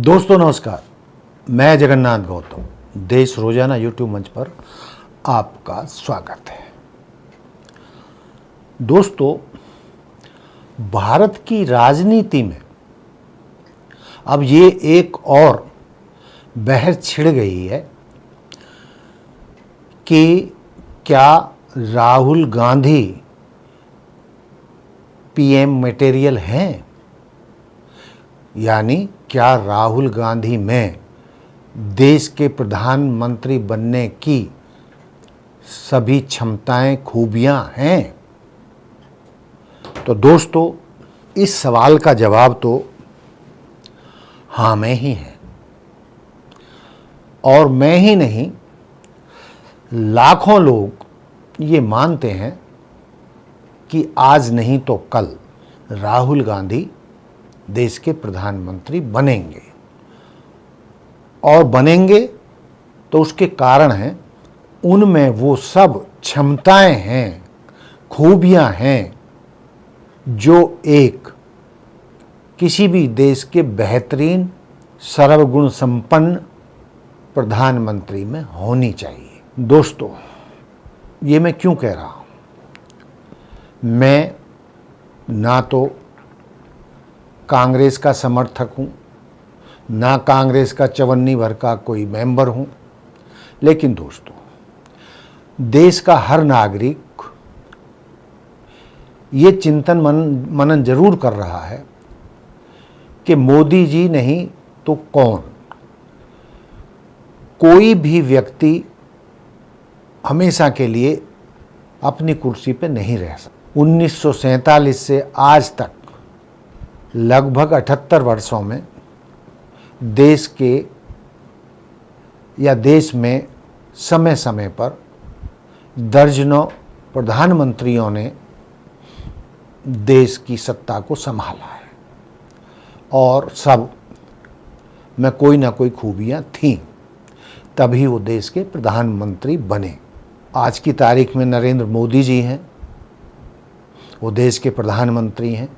दोस्तों नमस्कार, मैं जगन्नाथ गौतम देश रोजाना यूट्यूब मंच पर आपका स्वागत है। दोस्तों, भारत की राजनीति में अब ये एक और बहस छिड़ गई है कि क्या राहुल गांधी पीएम मटेरियल हैं, यानी क्या राहुल गांधी में देश के प्रधानमंत्री बनने की सभी क्षमताएं, खूबियां हैं। तो दोस्तों, इस सवाल का जवाब तो हाँ में ही है। और मैं ही नहीं, लाखों लोग ये मानते हैं कि आज नहीं तो कल राहुल गांधी देश के प्रधानमंत्री बनेंगे। और बनेंगे तो उसके कारण हैं, उनमें वो सब क्षमताएं हैं, खूबियां हैं जो एक किसी भी देश के बेहतरीन सर्वगुण संपन्न प्रधानमंत्री में होनी चाहिए। दोस्तों, ये मैं क्यों कह रहा हूं? मैं ना तो कांग्रेस का समर्थक हूं, ना कांग्रेस का चवन्नी भर का कोई मेंबर हूं, लेकिन दोस्तों, देश का हर नागरिक ये चिंतन मनन जरूर कर रहा है कि मोदी जी नहीं तो कौन, कोई भी व्यक्ति हमेशा के लिए अपनी कुर्सी पे नहीं रह सकता। 1947 से आज तक लगभग 78 वर्षों में देश में समय समय पर दर्जनों प्रधानमंत्रियों ने देश की सत्ता को संभाला है और सब में कोई ना कोई खूबियां थीं, तभी वो देश के प्रधानमंत्री बने। आज की तारीख में नरेंद्र मोदी जी हैं, वो देश के प्रधानमंत्री हैं।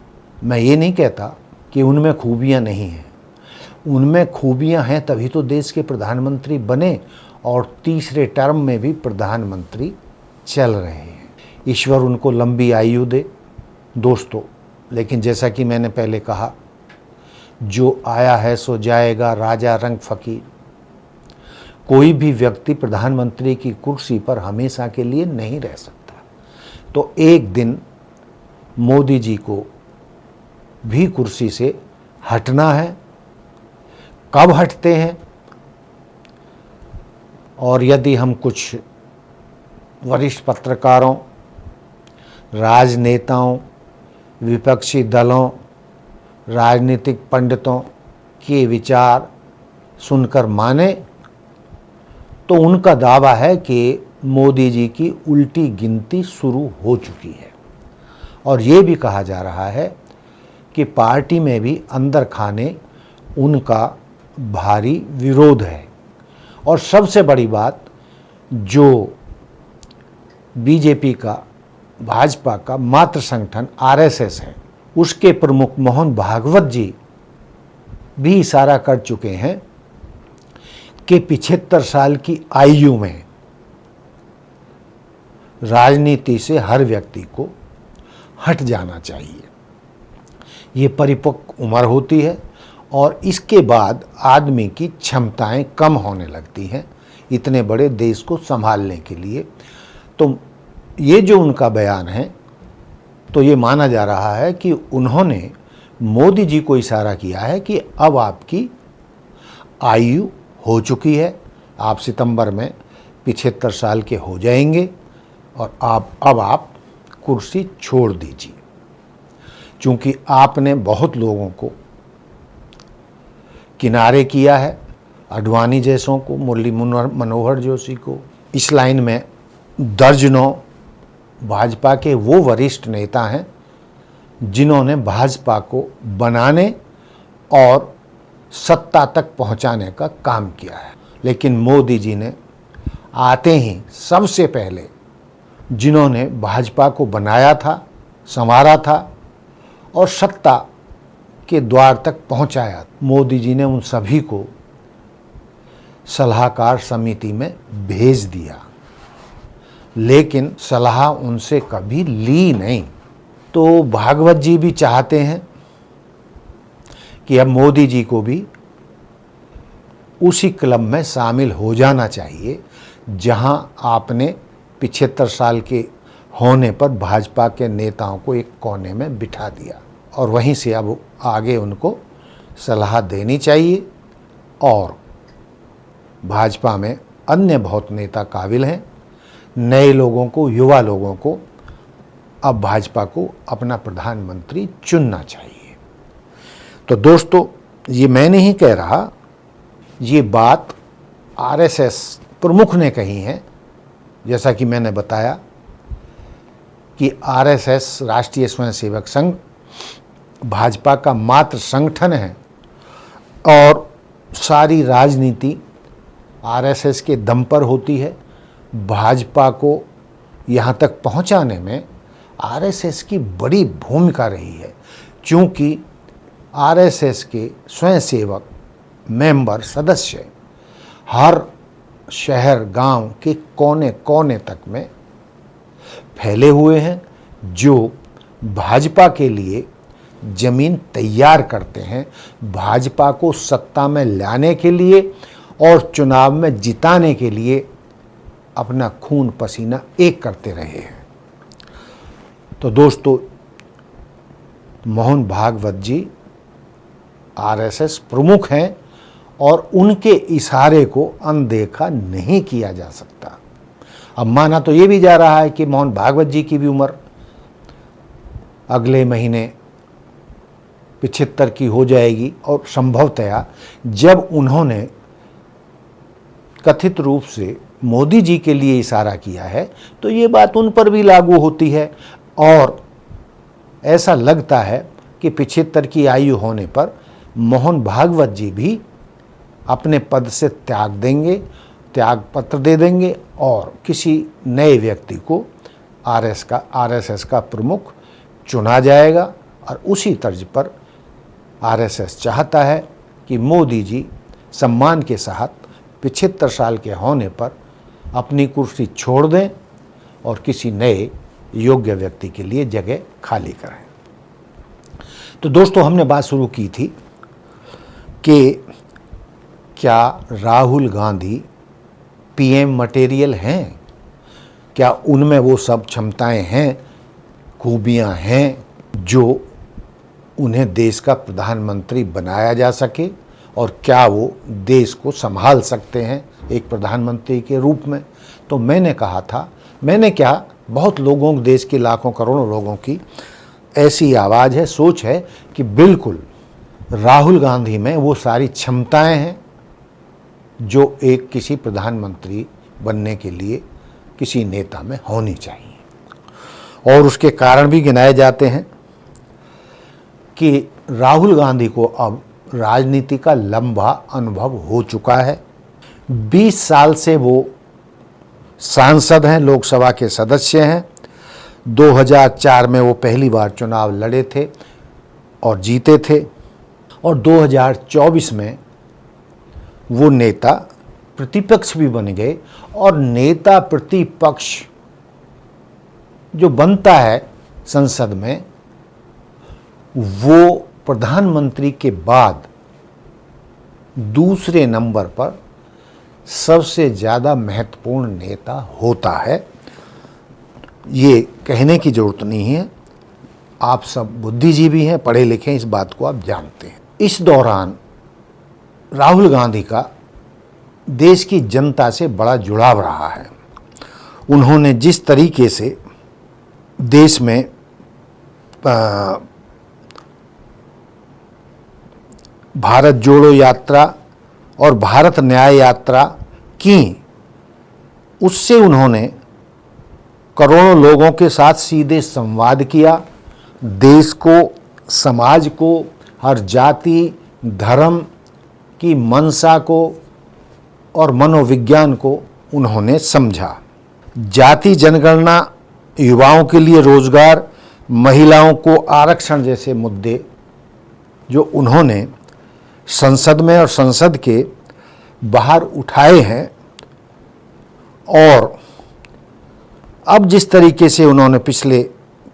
मैं ये नहीं कहता कि उनमें खूबियां नहीं हैं, उनमें खूबियां हैं तभी तो देश के प्रधानमंत्री बने और तीसरे टर्म में भी प्रधानमंत्री चल रहे हैं। ईश्वर उनको लंबी आयु दे दोस्तों। लेकिन जैसा कि मैंने पहले कहा, जो आया है सो जाएगा, राजा रंग फकीर। कोई भी व्यक्ति प्रधानमंत्री की कुर्सी पर हमेशा के लिए नहीं रह सकता। तो एक दिन मोदी जी को भी कुर्सी से हटना है। कब हटते हैं? और यदि हम कुछ वरिष्ठ पत्रकारों, राजनेताओं, विपक्षी दलों, राजनीतिक पंडितों के विचार सुनकर माने तो उनका दावा है कि मोदी जी की उल्टी गिनती शुरू हो चुकी है। और ये भी कहा जा रहा है कि पार्टी में भी अंदर खाने उनका भारी विरोध है। और सबसे बड़ी बात, जो बीजेपी का, भाजपा का मातृ संगठन आरएसएस है, उसके प्रमुख मोहन भागवत जी भी इशारा कर चुके हैं कि 75 साल की आयु में राजनीति से हर व्यक्ति को हट जाना चाहिए। ये परिपक्व उम्र होती है और इसके बाद आदमी की क्षमताएं कम होने लगती हैं इतने बड़े देश को संभालने के लिए। तो ये जो उनका बयान है, तो ये माना जा रहा है कि उन्होंने मोदी जी को इशारा किया है कि अब आपकी आयु हो चुकी है, आप सितंबर में 75 साल के हो जाएंगे और अब आप कुर्सी छोड़ दीजिए। चूंकि आपने बहुत लोगों को किनारे किया है, अडवाणी जैसों को, मुरली मनोहर जोशी को। इस लाइन में दर्जनों भाजपा के वो वरिष्ठ नेता हैं जिन्होंने भाजपा को बनाने और सत्ता तक पहुंचाने का काम किया है। लेकिन मोदी जी ने आते ही सबसे पहले जिन्होंने भाजपा को बनाया था, संवारा था और सत्ता के द्वार तक पहुंचाया। मोदी जी ने उन सभी को सलाहकार समिति में भेज दिया, लेकिन सलाह उनसे कभी ली नहीं। तो भागवत जी भी चाहते हैं कि अब मोदी जी को भी उसी क्लब में शामिल हो जाना चाहिए जहां आपने 75 साल के होने पर भाजपा के नेताओं को एक कोने में बिठा दिया, और वहीं से अब आगे उनको सलाह देनी चाहिए। और भाजपा में अन्य बहुत नेता काबिल हैं, नए लोगों को, युवा लोगों को अब भाजपा को अपना प्रधानमंत्री चुनना चाहिए। तो दोस्तों, ये मैं नहीं कह रहा, ये बात आरएसएस प्रमुख ने कही है। जैसा कि मैंने बताया कि आरएसएस, राष्ट्रीय स्वयंसेवक संघ, भाजपा का मात्र संगठन है और सारी राजनीति आरएसएस के दम पर होती है। भाजपा को यहाँ तक पहुँचाने में आरएसएस की बड़ी भूमिका रही है, क्योंकि आरएसएस के स्वयंसेवक, मेंबर, सदस्य हर शहर, गांव के कोने कोने तक में फैले हुए हैं, जो भाजपा के लिए जमीन तैयार करते हैं, भाजपा को सत्ता में लाने के लिए और चुनाव में जिताने के लिए अपना खून पसीना एक करते रहे हैं। तो दोस्तों, मोहन भागवत जी आरएसएस प्रमुख हैं और उनके इशारे को अनदेखा नहीं किया जा सकता। अब माना तो ये भी जा रहा है कि मोहन भागवत जी की भी उम्र अगले महीने 75 की हो जाएगी, और संभवतया जब उन्होंने कथित रूप से मोदी जी के लिए इशारा किया है तो ये बात उन पर भी लागू होती है। और ऐसा लगता है कि 75 की आयु होने पर मोहन भागवत जी भी अपने पद से त्याग देंगे, त्याग पत्र दे देंगे और किसी नए व्यक्ति को आरएसएस का प्रमुख चुना जाएगा। और उसी तर्ज पर आरएसएस चाहता है कि मोदी जी सम्मान के साथ 75 साल के होने पर अपनी कुर्सी छोड़ दें और किसी नए योग्य व्यक्ति के लिए जगह खाली करें। तो दोस्तों, हमने बात शुरू की थी कि क्या राहुल गांधी पीएम मटेरियल हैं, क्या उनमें वो सब क्षमताएं हैं, खूबियां हैं जो उन्हें देश का प्रधानमंत्री बनाया जा सके, और क्या वो देश को संभाल सकते हैं एक प्रधानमंत्री के रूप में। तो मैंने कहा था, मैंने क्या, बहुत लोगों, देश के लाखों करोड़ों लोगों की ऐसी आवाज़ है, सोच है कि बिल्कुल राहुल गांधी में वो सारी क्षमताएं हैं जो एक किसी प्रधानमंत्री बनने के लिए किसी नेता में होनी चाहिए। और उसके कारण भी गिनाए जाते हैं कि राहुल गांधी को अब राजनीति का लंबा अनुभव हो चुका है। 20 साल से वो सांसद हैं, लोकसभा के सदस्य हैं। 2004 में वो पहली बार चुनाव लड़े थे और जीते थे, और 2024 में वो नेता प्रतिपक्ष भी बन गए। और नेता प्रतिपक्ष जो बनता है संसद में, वो प्रधानमंत्री के बाद दूसरे नंबर पर सबसे ज़्यादा महत्वपूर्ण नेता होता है। ये कहने की ज़रूरत नहीं है, आप सब बुद्धिजीवी हैं, पढ़े लिखे हैं, इस बात को आप जानते हैं। इस दौरान राहुल गांधी का देश की जनता से बड़ा जुड़ाव रहा है। उन्होंने जिस तरीके से देश में भारत जोड़ो यात्रा और भारत न्याय यात्रा की, उससे उन्होंने करोड़ों लोगों के साथ सीधे संवाद किया। देश को, समाज को, हर जाति धर्म की मंशा को और मनोविज्ञान को उन्होंने समझा। जाति जनगणना, युवाओं के लिए रोजगार, महिलाओं को आरक्षण जैसे मुद्दे जो उन्होंने संसद में और संसद के बाहर उठाए हैं, और अब जिस तरीके से उन्होंने पिछले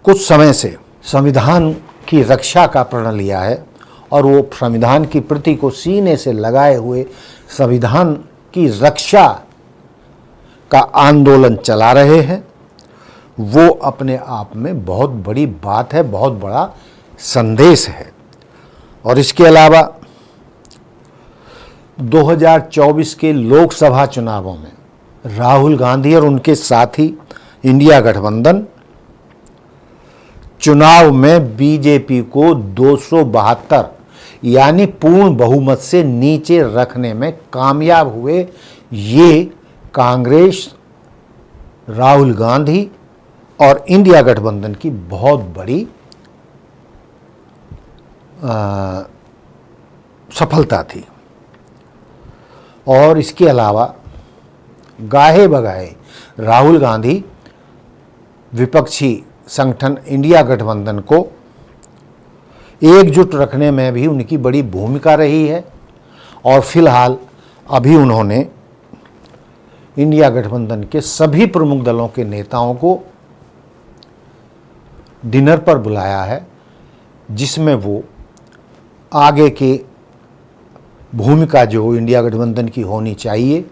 कुछ समय से संविधान की रक्षा का प्रण लिया है और वो संविधान की प्रति को सीने से लगाए हुए संविधान की रक्षा का आंदोलन चला रहे हैं, वो अपने आप में बहुत बड़ी बात है, बहुत बड़ा संदेश है। और इसके अलावा 2024 के लोकसभा चुनावों में राहुल गांधी और उनके साथी इंडिया गठबंधन चुनाव में बीजेपी को 272 यानी पूर्ण बहुमत से नीचे रखने में कामयाब हुए। ये कांग्रेस, राहुल गांधी और इंडिया गठबंधन की बहुत बड़ी सफलता थी। और इसके अलावा गाहे बगाहे राहुल गांधी विपक्षी संगठन इंडिया गठबंधन को एकजुट रखने में भी उनकी बड़ी भूमिका रही है। और फिलहाल अभी उन्होंने इंडिया गठबंधन के सभी प्रमुख दलों के नेताओं को डिनर पर बुलाया है, जिसमें वो आगे की भूमिका जो इंडिया गठबंधन की होनी चाहिए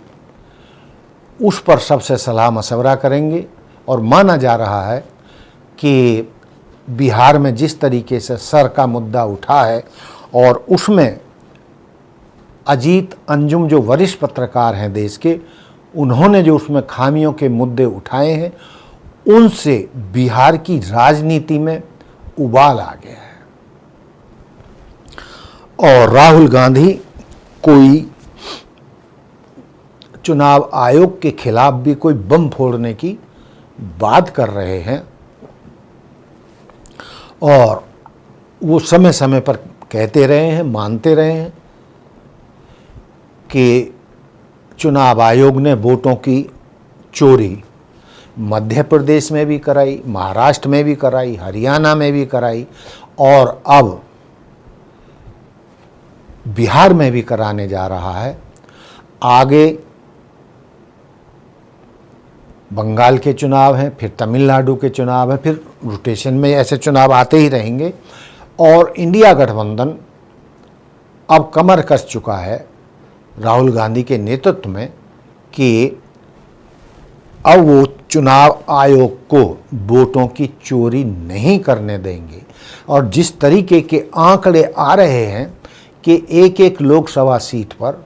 उस पर सबसे सलाह मशवरा करेंगे। और माना जा रहा है कि बिहार में जिस तरीके से सर का मुद्दा उठा है और उसमें अजीत अंजुम जो वरिष्ठ पत्रकार हैं देश के, उन्होंने जो उसमें खामियों के मुद्दे उठाए हैं, उनसे बिहार की राजनीति में उबाल आ गया है। और राहुल गांधी कोई चुनाव आयोग के खिलाफ भी कोई बम फोड़ने की बात कर रहे हैं, और वो समय समय पर कहते रहे हैं, मानते रहे हैं कि चुनाव आयोग ने वोटों की चोरी मध्य प्रदेश में भी कराई, महाराष्ट्र में भी कराई, हरियाणा में भी कराई, और अब बिहार में भी कराने जा रहा है। आगे बंगाल के चुनाव हैं, फिर तमिलनाडु के चुनाव हैं, फिर रोटेशन में ऐसे चुनाव आते ही रहेंगे। और इंडिया गठबंधन अब कमर कस चुका है राहुल गांधी के नेतृत्व में कि अब वो चुनाव आयोग को वोटों की चोरी नहीं करने देंगे। और जिस तरीके के आंकड़े आ रहे हैं कि एक एक लोकसभा सीट पर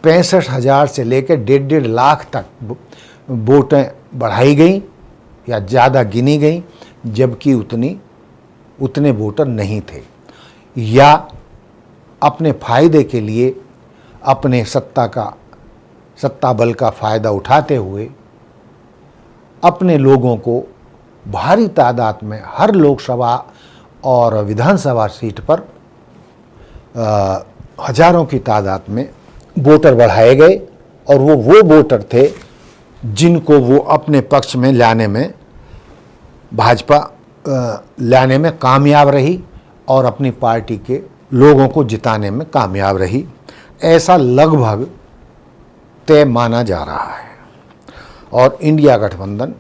65,000 से लेकर 1.5 लाख तक वोटें बढ़ाई गई या ज़्यादा गिनी गई, जबकि उतने वोटर नहीं थे, या अपने फायदे के लिए अपने सत्ता बल का फ़ायदा उठाते हुए अपने लोगों को भारी तादाद में हर लोकसभा और विधानसभा सीट पर हजारों की तादाद में वोटर बढ़ाए गए। और वो वोटर थे जिनको वो अपने पक्ष में लाने में भाजपा लाने में कामयाब रही और अपनी पार्टी के लोगों को जिताने में कामयाब रही। ऐसा लगभग तय माना जा रहा है। और इंडिया गठबंधन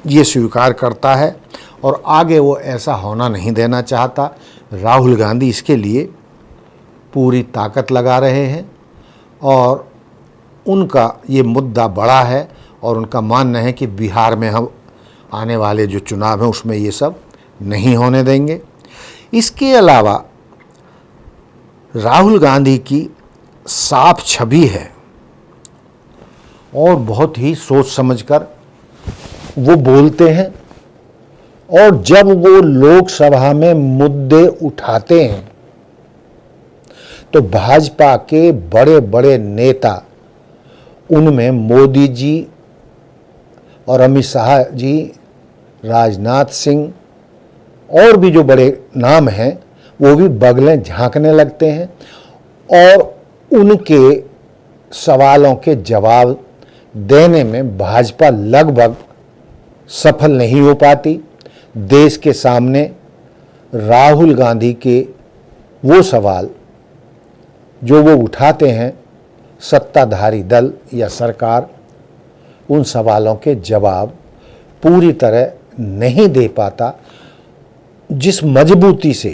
ये स्वीकार करता है और आगे वो ऐसा होना नहीं देना चाहता। राहुल गांधी इसके लिए पूरी ताकत लगा रहे हैं और उनका ये मुद्दा बड़ा है और उनका मानना है कि बिहार में हम आने वाले जो चुनाव हैं उसमें ये सब नहीं होने देंगे। इसके अलावा राहुल गांधी की साफ छवि है और बहुत ही सोच समझकर वो बोलते हैं, और जब वो लोकसभा में मुद्दे उठाते हैं तो भाजपा के बड़े बड़े नेता, उनमें मोदी जी और अमित शाह जी, राजनाथ सिंह और भी जो बड़े नाम हैं, वो भी बगलें झांकने लगते हैं और उनके सवालों के जवाब देने में भाजपा लगभग सफल नहीं हो पाती। देश के सामने राहुल गांधी के वो सवाल जो वो उठाते हैं, सत्ताधारी दल या सरकार उन सवालों के जवाब पूरी तरह नहीं दे पाता। जिस मजबूती से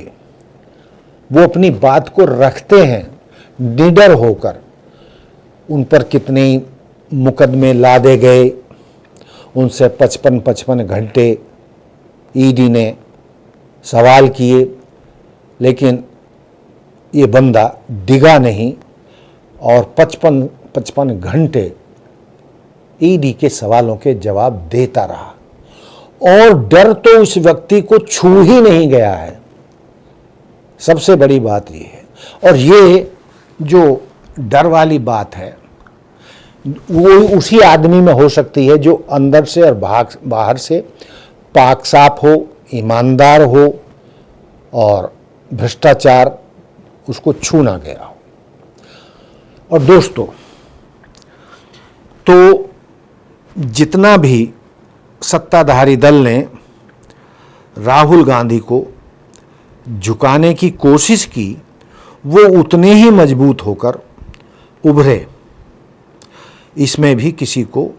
वो अपनी बात को रखते हैं निडर होकर, उन पर कितने मुकदमे लादे गए, उनसे 55-55 घंटे ईडी ने सवाल किए, लेकिन ये बंदा डिगा नहीं और 55-55 घंटे ईडी के सवालों के जवाब देता रहा। और डर तो उस व्यक्ति को छू ही नहीं गया है, सबसे बड़ी बात ये है। और ये जो डर वाली बात है वो उसी आदमी में हो सकती है जो अंदर से और बाहर से पाक साफ हो, ईमानदार हो और भ्रष्टाचार उसको छू ना गया हो। और दोस्तों, तो जितना भी सत्ताधारी दल ने राहुल गांधी को झुकाने की कोशिश की, वो उतने ही मजबूत होकर उभरे। इसमें भी किसी को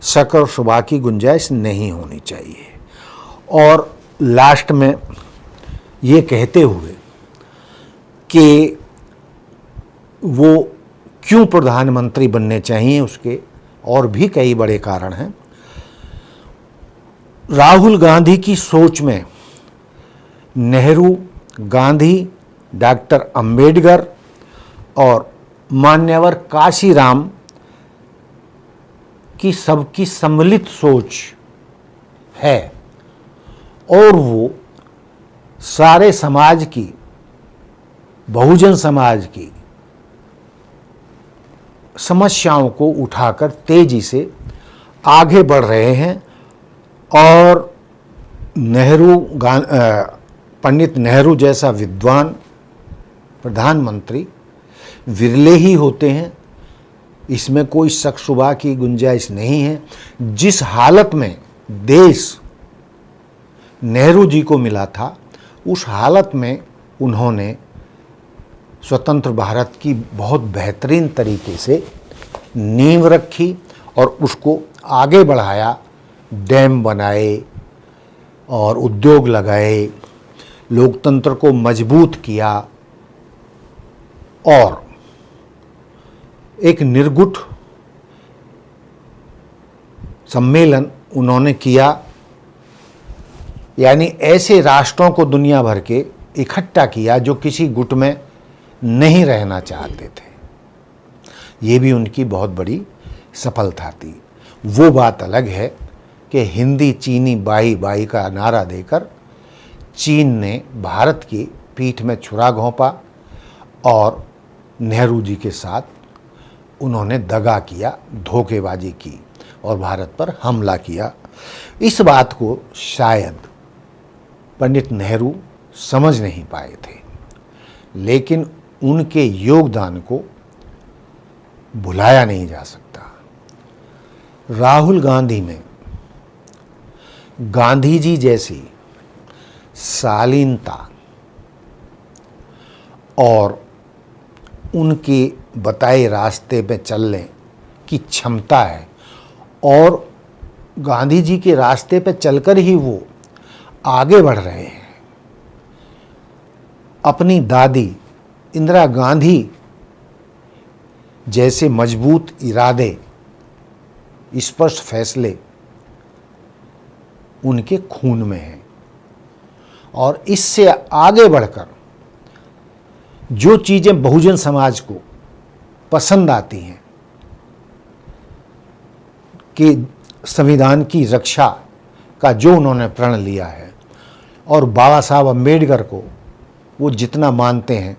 शक और शुबा की गुंजाइश नहीं होनी चाहिए। और लास्ट में ये कहते हुए कि वो क्यों प्रधानमंत्री बनने चाहिए, उसके और भी कई बड़े कारण हैं। राहुल गांधी की सोच में नेहरू, गांधी, डॉक्टर अंबेडकर और मान्यवर काशीराम की सबकी सम्मिलित सोच है और वो सारे समाज की, बहुजन समाज की समस्याओं को उठाकर तेजी से आगे बढ़ रहे हैं। और पंडित नेहरू जैसा विद्वान प्रधानमंत्री विरले ही होते हैं, इसमें कोई शक शुबा की गुंजाइश नहीं है। जिस हालत में देश नेहरू जी को मिला था, उस हालत में उन्होंने स्वतंत्र भारत की बहुत बेहतरीन तरीके से नींव रखी और उसको आगे बढ़ाया। डैम बनाए और उद्योग लगाए, लोकतंत्र को मजबूत किया और एक निर्गुट सम्मेलन उन्होंने किया, यानी ऐसे राष्ट्रों को दुनिया भर के इकट्ठा किया जो किसी गुट में नहीं रहना चाहते थे। ये भी उनकी बहुत बड़ी सफलता थी। वो बात अलग है कि हिंदी चीनी बाई बाई का नारा देकर चीन ने भारत की पीठ में छुरा घोंपा और नेहरू जी के साथ उन्होंने दगा किया, धोखेबाजी की और भारत पर हमला किया। इस बात को शायद पंडित नेहरू समझ नहीं पाए थे, लेकिन उनके योगदान को भुलाया नहीं जा सकता। राहुल गांधी में गांधी जी जैसी शालीनता और उनके बताए रास्ते पे चलने की क्षमता है और गांधी जी के रास्ते पे चलकर ही वो आगे बढ़ रहे हैं। अपनी दादी इंदिरा गांधी जैसे मजबूत इरादे, स्पष्ट फैसले उनके खून में हैं और इससे आगे बढ़कर जो चीज़ें बहुजन समाज को पसंद आती हैं कि संविधान की रक्षा का जो उन्होंने प्रण लिया है और बाबा साहब अम्बेडकर को वो जितना मानते हैं,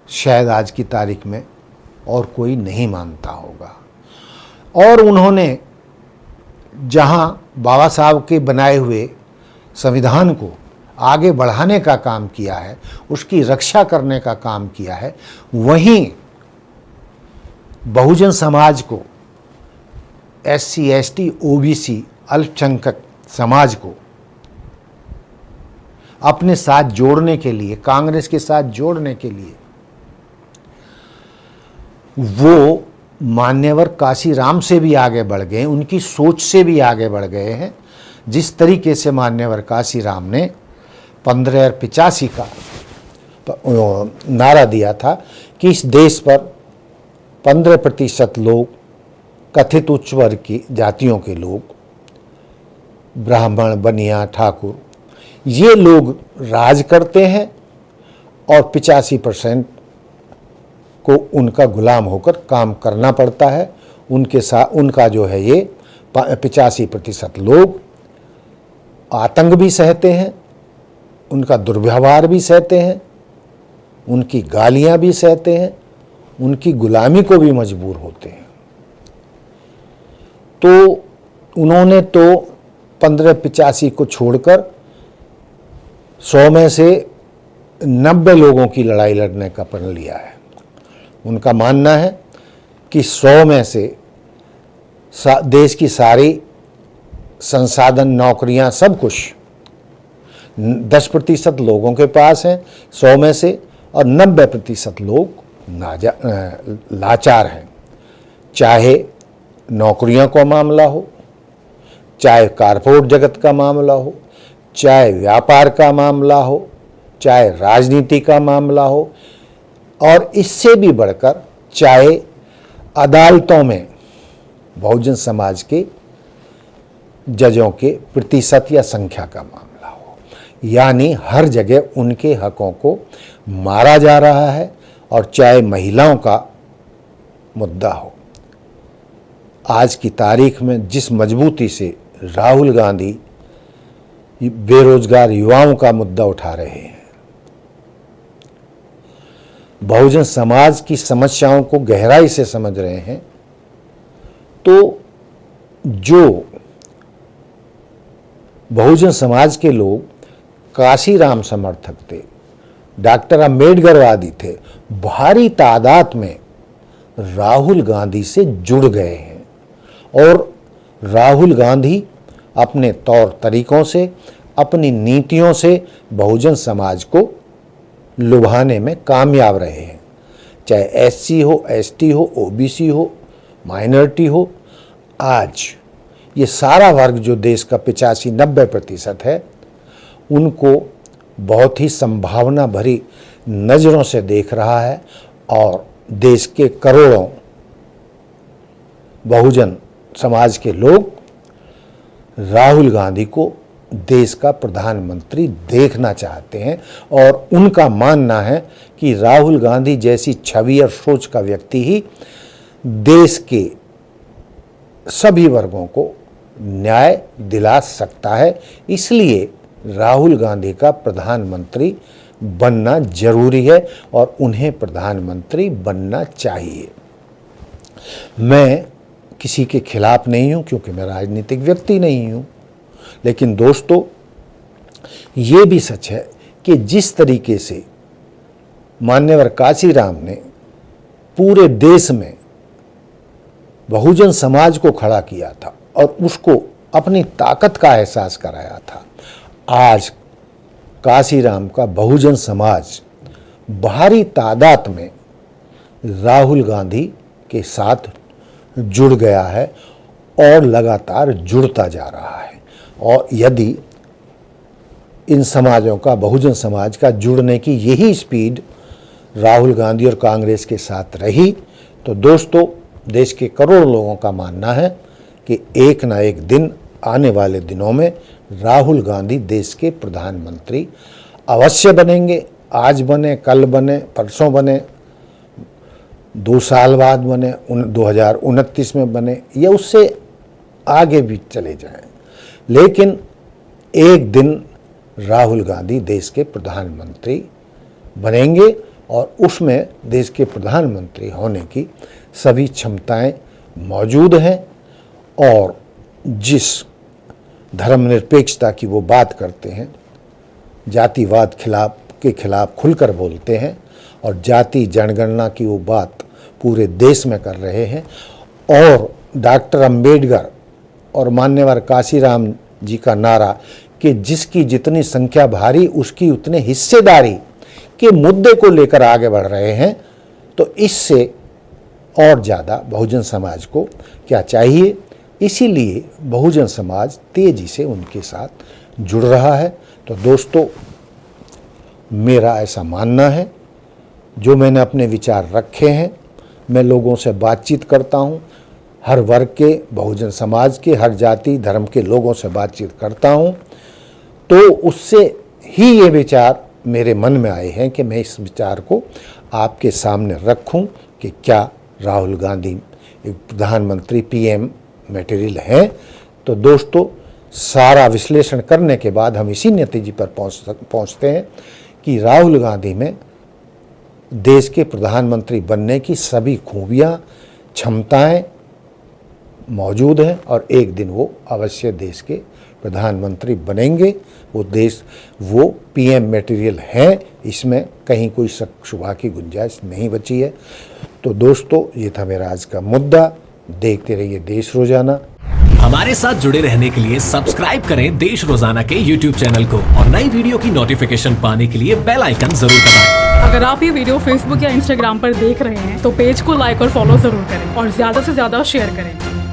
शायद आज की तारीख में और कोई नहीं मानता होगा। और उन्होंने जहां बाबा साहब के बनाए हुए संविधान को आगे बढ़ाने का काम किया है, उसकी रक्षा करने का काम किया है, वहीं बहुजन समाज को, SC ST OBC अल्पसंख्यक समाज को अपने साथ जोड़ने के लिए, कांग्रेस के साथ जोड़ने के लिए वो मान्यवर काशीराम से भी आगे बढ़ गए, उनकी सोच से भी आगे बढ़ गए हैं। जिस तरीके से मान्यवर काशीराम ने 1585 का नारा दिया था कि इस देश पर 15% लोग कथित उच्च वर्ग की जातियों के लोग, ब्राह्मण, बनिया, ठाकुर, ये लोग राज करते हैं और 85% को उनका गुलाम होकर काम करना पड़ता है। उनके साथ उनका जो है ये 85% लोग आतंक भी सहते हैं, उनका दुर्व्यवहार भी सहते हैं, उनकी गालियां भी सहते हैं, उनकी गुलामी को भी मजबूर होते हैं। तो उन्होंने तो 1585 को छोड़कर 100 में से 90 लोगों की लड़ाई लड़ने का प्रण लिया है। उनका मानना है कि 100 में से देश की सारी संसाधन, नौकरियां, सब कुछ 10% लोगों के पास हैं 100 में से, और 90% लोग लाचार हैं। चाहे नौकरियों का मामला हो, चाहे कारपोरेट जगत का मामला हो, चाहे व्यापार का मामला हो, चाहे राजनीति का मामला हो, और इससे भी बढ़कर चाहे अदालतों में बहुजन समाज के जजों के प्रतिशत या संख्या का मामला हो, यानी हर जगह उनके हकों को मारा जा रहा है। और चाहे महिलाओं का मुद्दा हो, आज की तारीख में जिस मजबूती से राहुल गांधी बेरोजगार युवाओं का मुद्दा उठा रहे हैं, बहुजन समाज की समस्याओं को गहराई से समझ रहे हैं, तो जो बहुजन समाज के लोग काशीराम समर्थक थे, डॉक्टर अंबेडकरवादी थे, भारी तादाद में राहुल गांधी से जुड़ गए हैं। और राहुल गांधी अपने तौर तरीकों से, अपनी नीतियों से बहुजन समाज को लुभाने में कामयाब रहे हैं। चाहे एससी हो, एसटी हो, ओबीसी हो, माइनॉरिटी हो, आज ये सारा वर्ग जो देश का 85-90% है, उनको बहुत ही संभावना भरी नज़रों से देख रहा है। और देश के करोड़ों बहुजन समाज के लोग राहुल गांधी को देश का प्रधानमंत्री देखना चाहते हैं। और उनका मानना है कि राहुल गांधी जैसी छवि और सोच का व्यक्ति ही देश के सभी वर्गों को न्याय दिला सकता है। इसलिए राहुल गांधी का प्रधानमंत्री बनना जरूरी है और उन्हें प्रधानमंत्री बनना चाहिए। मैं किसी के खिलाफ नहीं हूं, क्योंकि मैं राजनीतिक व्यक्ति नहीं हूं, लेकिन दोस्तों ये भी सच है कि जिस तरीके से मान्यवर काशीराम ने पूरे देश में बहुजन समाज को खड़ा किया था और उसको अपनी ताकत का एहसास कराया था, आज काशीराम का बहुजन समाज भारी तादाद में राहुल गांधी के साथ जुड़ गया है और लगातार जुड़ता जा रहा है। और यदि इन समाजों का, बहुजन समाज का जुड़ने की यही स्पीड राहुल गांधी और कांग्रेस के साथ रही, तो दोस्तों देश के करोड़ों लोगों का मानना है कि एक ना एक दिन आने वाले दिनों में राहुल गांधी देश के प्रधानमंत्री अवश्य बनेंगे। आज बने, कल बने, परसों बने, 2 साल बाद बने, 2029 में बने, या उससे आगे भी चले जाएं, लेकिन एक दिन राहुल गांधी देश के प्रधानमंत्री बनेंगे और उसमें देश के प्रधानमंत्री होने की सभी क्षमताएं मौजूद हैं। और जिस धर्मनिरपेक्षता की वो बात करते हैं, जातिवाद के खिलाफ खुलकर बोलते हैं और जाति जनगणना की वो बात पूरे देश में कर रहे हैं, और डॉक्टर अंबेडकर और मान्यवर काशीराम जी का नारा कि जिसकी जितनी संख्या भारी उसकी उतने हिस्सेदारी के मुद्दे को लेकर आगे बढ़ रहे हैं, तो इससे और ज़्यादा बहुजन समाज को क्या चाहिए। इसीलिए बहुजन समाज तेजी से उनके साथ जुड़ रहा है। तो दोस्तों, मेरा ऐसा मानना है, जो मैंने अपने विचार रखे हैं, मैं लोगों से बातचीत करता हूँ, हर वर्ग के, बहुजन समाज के, हर जाति धर्म के लोगों से बातचीत करता हूँ, तो उससे ही ये विचार मेरे मन में आए हैं कि मैं इस विचार को आपके सामने रखूं कि क्या राहुल गांधी एक प्रधानमंत्री पीएम मटेरियल हैं। तो दोस्तों, सारा विश्लेषण करने के बाद हम इसी नतीजे पर पहुंचते हैं कि राहुल गांधी में देश के प्रधानमंत्री बनने की सभी खूबियां, क्षमताएं मौजूद हैं और एक दिन वो अवश्य देश के प्रधानमंत्री बनेंगे। वो पीएम मटेरियल हैं, इसमें कहीं कोई शक शुबा की गुंजाइश नहीं बची है। तो दोस्तों, ये था मेरा आज का मुद्दा। देखते रहिए देश रोजाना। हमारे साथ जुड़े रहने के लिए सब्सक्राइब करें देश रोजाना के YouTube चैनल को और नई वीडियो की नोटिफिकेशन पाने के लिए बेल आइकन जरूर दबाएं। अगर आप ये वीडियो Facebook या Instagram पर देख रहे हैं तो पेज को लाइक और फॉलो जरूर करें और ज्यादा से ज्यादा शेयर करें।